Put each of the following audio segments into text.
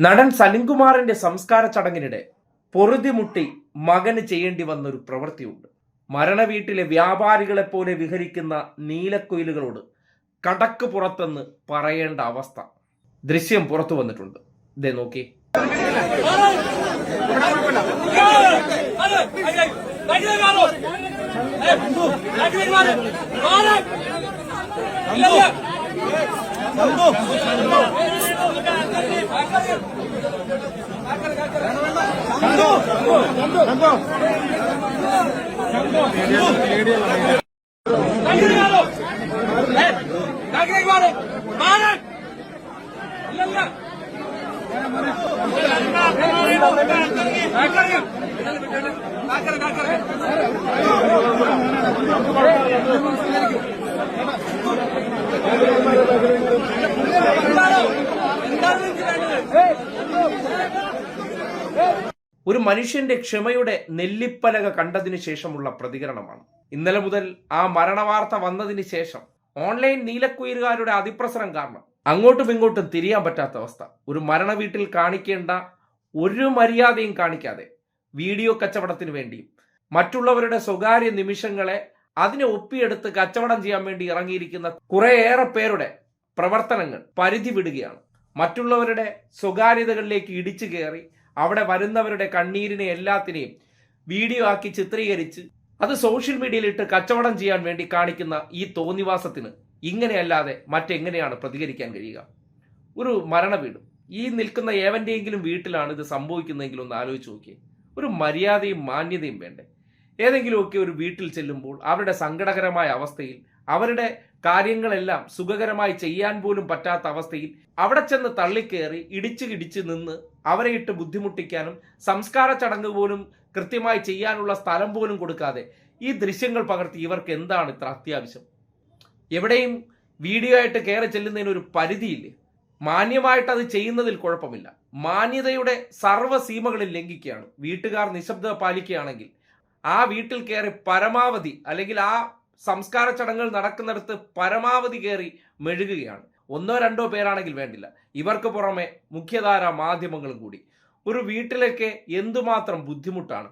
നടൻ സലിംകുമാറിന്റെ സംസ്കാര ചടങ്ങിനിടെ പൊറുതിമുട്ടി മകന് ചെയ്യേണ്ടി വന്നൊരു പ്രവൃത്തിയുണ്ട്. മരണവീട്ടിലെ വ്യാപാരികളെ പോലെ വിഹരിക്കുന്ന നീലക്കുയിലുകളോട് കടക്ക് പുറത്തെന്ന് പറയേണ്ട അവസ്ഥ. ദൃശ്യം പുറത്തു വന്നിട്ടുണ്ട്. ഇതേ നോക്കി. ഒരു മനുഷ്യന്റെ ക്ഷമയുടെ നെല്ലിപ്പലക കണ്ടതിന് ശേഷമുള്ള പ്രതികരണമാണ്. ഇന്നലെ മുതൽ ആ മരണവാർത്ത വന്നതിന് ശേഷം ഓൺലൈൻ നീലക്കുയിലുകാരുടെ അതിപ്രസരം കാരണം അങ്ങോട്ടും ഇങ്ങോട്ടും തിരിയാൻ പറ്റാത്ത അവസ്ഥ. ഒരു മരണ വീട്ടിൽ കാണിക്കേണ്ട ഒരു മര്യാദയും കാണിക്കാതെ വീഡിയോ കച്ചവടത്തിന് വേണ്ടിയും മറ്റുള്ളവരുടെ സ്വകാര്യ നിമിഷങ്ങളെ അതിനെ ഒപ്പിയെടുത്ത് കച്ചവടം ചെയ്യാൻ വേണ്ടി ഇറങ്ങിയിരിക്കുന്ന കുറേയേറെ പേരുടെ പ്രവർത്തനങ്ങൾ പരിധി വിടുകയാണ്. മറ്റുള്ളവരുടെ സ്വകാര്യതകളിലേക്ക് ഇടിച്ചു കയറി അവിടെ വരുന്നവരുടെ കണ്ണീരിനെ എല്ലാത്തിനെയും വീഡിയോ ആക്കി ചിത്രീകരിച്ച് അത് സോഷ്യൽ മീഡിയയിലിട്ട് കച്ചവടം ചെയ്യാൻ വേണ്ടി കാണിക്കുന്ന ഈ തോന്നിവാസത്തിന് ഇങ്ങനെയല്ലാതെ മറ്റെങ്ങനെയാണ് പ്രതികരിക്കാൻ കഴിയുക? ഒരു മരണ വീട്, ഈ നിൽക്കുന്ന ഏവന്റെയെങ്കിലും വീട്ടിലാണ് ഇത് സംഭവിക്കുന്നതെങ്കിലും ഒന്ന് ആലോചിച്ച് നോക്കിയേ. ഒരു മര്യാദയും മാന്യതയും വേണ്ടേ? ഏതെങ്കിലുമൊക്കെ ഒരു വീട്ടിൽ ചെല്ലുമ്പോൾ അവരുടെ സങ്കടകരമായ അവസ്ഥയിൽ, അവരുടെ കാര്യങ്ങളെല്ലാം സുഖകരമായി ചെയ്യാൻ പോലും പറ്റാത്ത അവസ്ഥയിൽ അവിടെ ചെന്ന് തള്ളിക്കയറി ഇടിച്ച് നിന്ന് അവരെ ഇട്ട് ബുദ്ധിമുട്ടിക്കാനും സംസ്കാര ചടങ്ങ് പോലും കൃത്യമായി ചെയ്യാനുള്ള സ്ഥലം പോലും കൊടുക്കാതെ ഈ ദൃശ്യങ്ങൾ പകർത്തി ഇവർക്ക് എന്താണ് ഇത്ര അത്യാവശ്യം? എവിടെയും വീഡിയോ ആയിട്ട് കയറി ചെല്ലുന്നതിന് ഒരു പരിധിയില്ലേ? മാന്യമായിട്ട് അത് ചെയ്യുന്നതിൽ കുഴപ്പമില്ല. മാന്യതയുടെ സർവ്വ സീമകളിൽ ലംഘിക്കുകയാണ്. വീട്ടുകാർ നിശബ്ദത പാലിക്കുകയാണെങ്കിൽ ആ വീട്ടിൽ കയറി പരമാവധി, അല്ലെങ്കിൽ ആ സംസ്കാര ചടങ്ങുകൾ നടക്കുന്നിടത്ത് പരമാവധി കയറി മെഴുകുകയാണ്. ഒന്നോ രണ്ടോ പേരാണെങ്കിൽ വേണ്ടില്ല, ഇവർക്ക് പുറമെ മുഖ്യധാര മാധ്യമങ്ങളും കൂടി. ഒരു വീട്ടിലേക്ക് എന്തുമാത്രം ബുദ്ധിമുട്ടാണ്.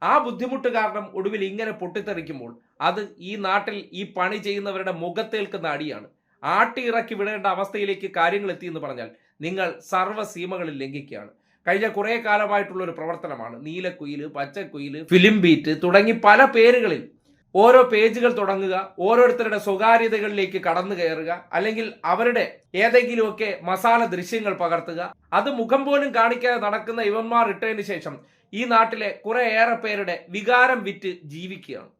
ആ ബുദ്ധിമുട്ട് കാരണം ഒടുവിൽ ഇങ്ങനെ പൊട്ടിത്തെറിക്കുമ്പോൾ അത് ഈ നാട്ടിൽ ഈ പണി ചെയ്യുന്നവരുടെ മുഖത്തേൽക്കുന്ന അടിയാണ്. ആട്ടി ഇറക്കി വിടേണ്ട അവസ്ഥയിലേക്ക് കാര്യങ്ങൾ എത്തിയെന്ന് പറഞ്ഞാൽ നിങ്ങൾ സർവ്വ സീമകളിൽ ലംഘിക്കുകയാണ്. കഴിഞ്ഞ കുറെ കാലമായിട്ടുള്ള ഒരു പ്രവർത്തനമാണ് നീലക്കുയില്, പച്ചക്കുയില്, ഫിലിം ബീറ്റ് തുടങ്ങി പല പേരുകളിൽ ഓരോ പേജുകൾ തുടങ്ങുക, ഓരോരുത്തരുടെ സ്വകാര്യതകളിലേക്ക് കടന്നു കയറുക, അല്ലെങ്കിൽ അവരുടെ ഏതെങ്കിലുമൊക്കെ മസാല ദൃശ്യങ്ങൾ പകർത്തുക. അത് മുഖം പോലും കാണിക്കാതെ നടക്കുന്ന ഇവന്മാർ ഇട്ടതിന് ശേഷം ഈ നാട്ടിലെ കുറേയേറെ പേരുടെ വികാരം വിറ്റ് ജീവിക്കുകയാണ്.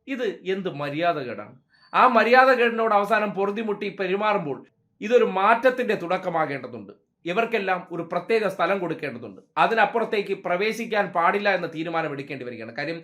ഇത് എന്ത് മര്യാദകേടാണ്? ആ മര്യാദകേടിനോട് അവസാനം പൊറുതിമുട്ടി പെരുമാറുമ്പോൾ ഇതൊരു മാറ്റത്തിന്റെ തുടക്കമാകേണ്ടതുണ്ട്. ഇവർക്കെല്ലാം ഒരു പ്രത്യേക സ്ഥലം കൊടുക്കേണ്ടതുണ്ട്. അതിനപ്പുറത്തേക്ക് പ്രവേശിക്കാൻ പാടില്ല എന്ന തീരുമാനം എടുക്കേണ്ടി വരികയാണ്. കാര്യം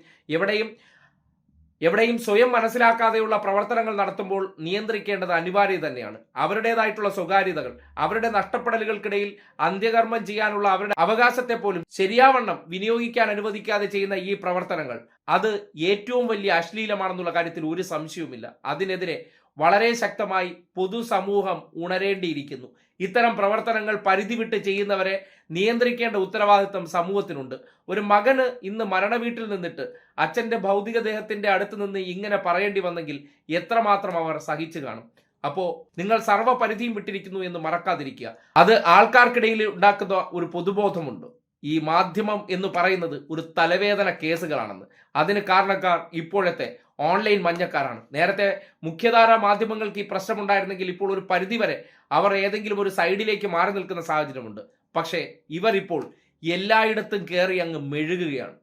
എവിടെയും സ്വയം മനസ്സിലാക്കാതെയുള്ള പ്രവർത്തനങ്ങൾ നടത്തുമ്പോൾ നിയന്ത്രിക്കേണ്ടത് അനിവാര്യം തന്നെയാണ്. അവരുടേതായിട്ടുള്ള സ്വകാര്യതകൾ, അവരുടെ നഷ്ടപ്പെടലുകൾക്കിടയിൽ അന്ത്യകർമ്മം ചെയ്യാനുള്ള അവരുടെ അവകാശത്തെ പോലും ശരിയാവണ്ണം വിനിയോഗിക്കാൻ അനുവദിക്കാതെ ചെയ്യുന്ന ഈ പ്രവർത്തനങ്ങൾ അത് ഏറ്റവും വലിയ അശ്ലീലമാണെന്നുള്ള കാര്യത്തിൽ ഒരു സംശയവുമില്ല. അതിനെതിരെ വളരെ ശക്തമായി പൊതുസമൂഹം ഉണരേണ്ടിയിരിക്കുന്നു. ഇത്തരം പ്രവർത്തനങ്ങൾ പരിധി വിട്ട് ചെയ്യുന്നവരെ നിയന്ത്രിക്കേണ്ട ഉത്തരവാദിത്വം സമൂഹത്തിനുണ്ട്. ഒരു മകന് ഇന്ന് മരണവീട്ടിൽ നിന്നിട്ട് അച്ഛന്റെ ഭൗതികദേഹത്തിന്റെ അടുത്ത് നിന്ന് ഇങ്ങനെ പറയേണ്ടി വന്നെങ്കിൽ എത്രമാത്രം അവർ സഹിച്ചു കാണും. അപ്പോ നിങ്ങൾ സർവ്വ പരിധിയും വിട്ടിരിക്കുന്നു എന്ന് മറക്കാതിരിക്കുക. അത് ആൾക്കാർക്കിടയിൽ ഉണ്ടാക്കുന്ന ഒരു പൊതുബോധമുണ്ട്. ഈ മാധ്യമം എന്ന് പറയുന്നത് ഒരു തലവേദന കേസുകളാണെന്ന്. അതിന് കാരണക്കാർ ഇപ്പോഴത്തെ ഓൺലൈൻ മഞ്ഞക്കാരാണ്. നേരത്തെ മുഖ്യധാര മാധ്യമങ്ങൾക്ക് ഈ പ്രശ്നമുണ്ടായിരുന്നെങ്കിൽ ഇപ്പോൾ ഒരു പരിധിവരെ അവർ ഏതെങ്കിലും ഒരു സൈഡിലേക്ക് മാറി നിൽക്കുന്ന സാഹചര്യമുണ്ട്. പക്ഷേ ഇവർ ഇപ്പോൾ എല്ലായിടത്തും കയറി അങ്ങ് മെഴുകുകയാണ്.